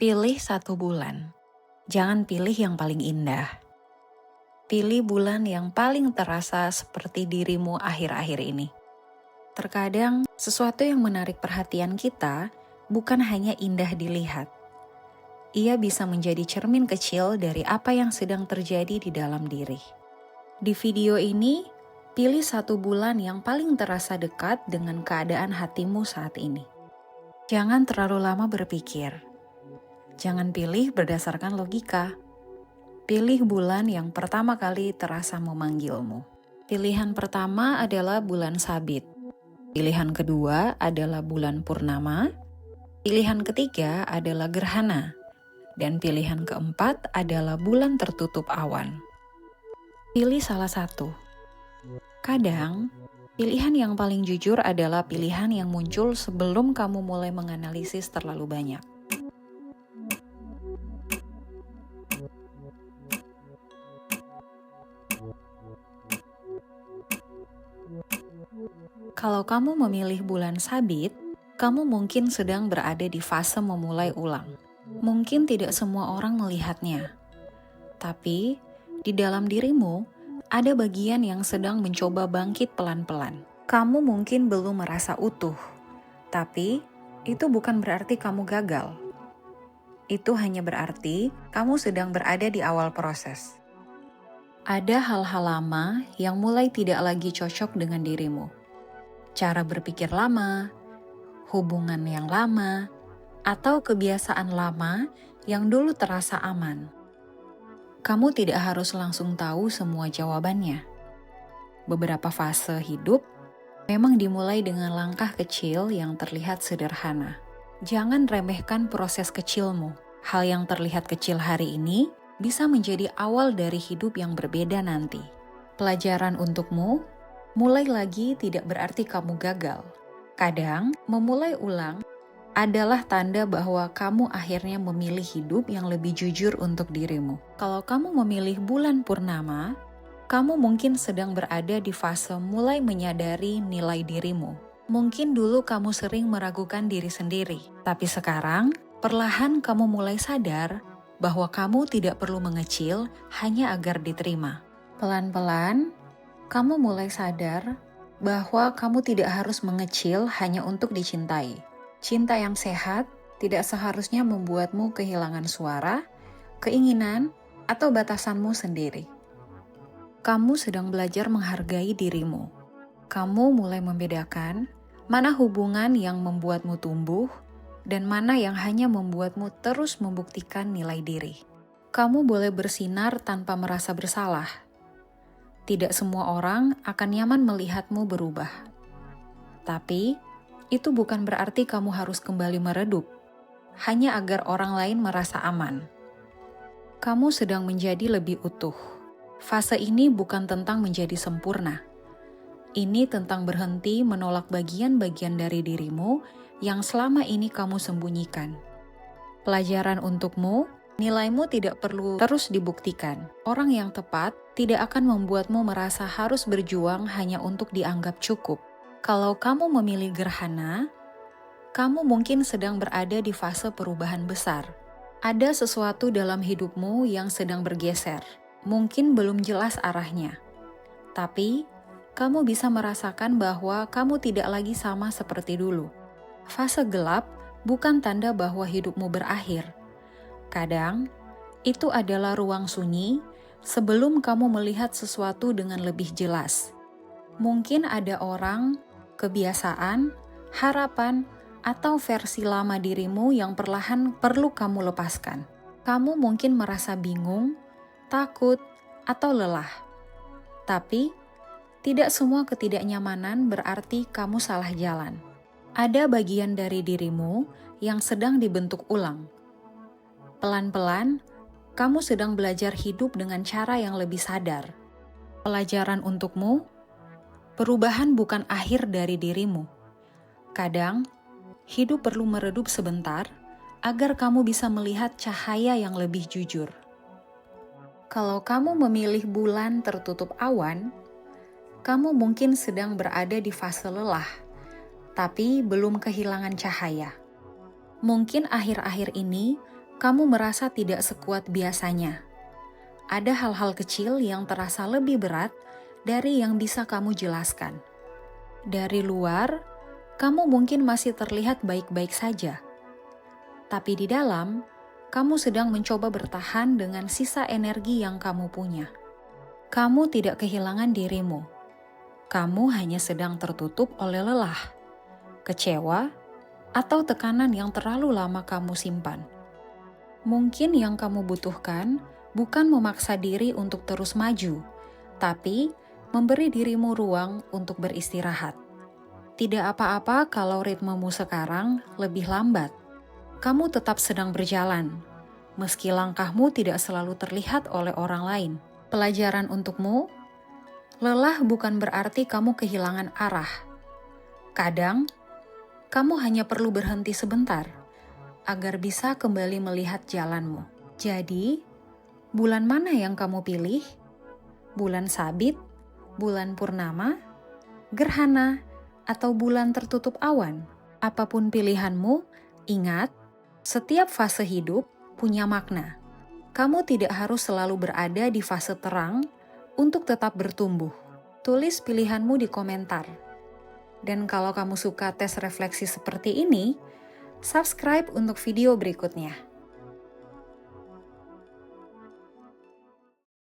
Pilih satu bulan. Jangan pilih yang paling indah. Pilih bulan yang paling terasa seperti dirimu akhir-akhir ini. Terkadang, sesuatu yang menarik perhatian kita bukan hanya indah dilihat. Ia bisa menjadi cermin kecil dari apa yang sedang terjadi di dalam diri. Di video ini, pilih satu bulan yang paling terasa dekat dengan keadaan hatimu saat ini. Jangan terlalu lama berpikir. Jangan pilih berdasarkan logika. Pilih bulan yang pertama kali terasa memanggilmu. Pilihan pertama adalah bulan Sabit. Pilihan kedua adalah bulan Purnama. Pilihan ketiga adalah Gerhana. Dan pilihan keempat adalah bulan tertutup awan. Pilih salah satu. Kadang, pilihan yang paling jujur adalah pilihan yang muncul sebelum kamu mulai menganalisis terlalu banyak. Kalau kamu memilih bulan Sabit, kamu mungkin sedang berada di fase memulai ulang. Mungkin tidak semua orang melihatnya, tapi di dalam dirimu ada bagian yang sedang mencoba bangkit pelan-pelan. Kamu mungkin belum merasa utuh, tapi itu bukan berarti kamu gagal. Itu hanya berarti kamu sedang berada di awal proses. Ada hal-hal lama yang mulai tidak lagi cocok dengan dirimu. Cara berpikir lama, hubungan yang lama, atau kebiasaan lama yang dulu terasa aman. Kamu tidak harus langsung tahu semua jawabannya. Beberapa fase hidup memang dimulai dengan langkah kecil yang terlihat sederhana. Jangan remehkan proses kecilmu. Hal yang terlihat kecil hari ini bisa menjadi awal dari hidup yang berbeda nanti. Pelajaran untukmu, mulai lagi tidak berarti kamu gagal. Kadang, memulai ulang adalah tanda bahwa kamu akhirnya memilih hidup yang lebih jujur untuk dirimu. Kalau kamu memilih bulan purnama, kamu mungkin sedang berada di fase mulai menyadari nilai dirimu. Mungkin dulu kamu sering meragukan diri sendiri, tapi sekarang perlahan kamu mulai sadar bahwa kamu tidak perlu mengecil hanya agar diterima. Pelan-pelan, kamu mulai sadar bahwa kamu tidak harus mengecil hanya untuk dicintai. Cinta yang sehat tidak seharusnya membuatmu kehilangan suara, keinginan, atau batasanmu sendiri. Kamu sedang belajar menghargai dirimu. Kamu mulai membedakan mana hubungan yang membuatmu tumbuh dan mana yang hanya membuatmu terus membuktikan nilai diri. Kamu boleh bersinar tanpa merasa bersalah. Tidak semua orang akan nyaman melihatmu berubah. Tapi, itu bukan berarti kamu harus kembali meredup, hanya agar orang lain merasa aman. Kamu sedang menjadi lebih utuh. Fase ini bukan tentang menjadi sempurna. Ini tentang berhenti menolak bagian-bagian dari dirimu yang selama ini kamu sembunyikan. Pelajaran untukmu, nilaimu tidak perlu terus dibuktikan. Orang yang tepat tidak akan membuatmu merasa harus berjuang hanya untuk dianggap cukup. Kalau kamu memilih gerhana, kamu mungkin sedang berada di fase perubahan besar. Ada sesuatu dalam hidupmu yang sedang bergeser. Mungkin belum jelas arahnya. Tapi, kamu bisa merasakan bahwa kamu tidak lagi sama seperti dulu. Fase gelap bukan tanda bahwa hidupmu berakhir. Kadang, itu adalah ruang sunyi sebelum kamu melihat sesuatu dengan lebih jelas. Mungkin ada orang, kebiasaan, harapan, atau versi lama dirimu yang perlahan perlu kamu lepaskan. Kamu mungkin merasa bingung, takut, atau lelah. Tapi, tidak semua ketidaknyamanan berarti kamu salah jalan. Ada bagian dari dirimu yang sedang dibentuk ulang. Pelan-pelan, kamu sedang belajar hidup dengan cara yang lebih sadar. Pelajaran untukmu, perubahan bukan akhir dari dirimu. Kadang, hidup perlu meredup sebentar agar kamu bisa melihat cahaya yang lebih jujur. Kalau kamu memilih bulan tertutup awan, kamu mungkin sedang berada di fase lelah, tapi belum kehilangan cahaya. Mungkin akhir-akhir ini kamu merasa tidak sekuat biasanya. Ada hal-hal kecil yang terasa lebih berat dari yang bisa kamu jelaskan. Dari luar, kamu mungkin masih terlihat baik-baik saja. Tapi di dalam, kamu sedang mencoba bertahan dengan sisa energi yang kamu punya. Kamu tidak kehilangan dirimu. Kamu hanya sedang tertutup oleh lelah, kecewa, atau tekanan yang terlalu lama kamu simpan. Mungkin yang kamu butuhkan bukan memaksa diri untuk terus maju, tapi memberi dirimu ruang untuk beristirahat. Tidak apa-apa kalau ritmemu sekarang lebih lambat. Kamu tetap sedang berjalan, meski langkahmu tidak selalu terlihat oleh orang lain. Pelajaran untukmu, lelah bukan berarti kamu kehilangan arah. Kadang, kamu hanya perlu berhenti sebentar agar bisa kembali melihat jalanmu. Jadi, bulan mana yang kamu pilih? Bulan sabit, bulan purnama, gerhana, atau bulan tertutup awan? Apapun pilihanmu, ingat, setiap fase hidup punya makna. Kamu tidak harus selalu berada di fase terang untuk tetap bertumbuh. Tulis pilihanmu di komentar. Dan kalau kamu suka tes refleksi seperti ini, subscribe untuk video berikutnya.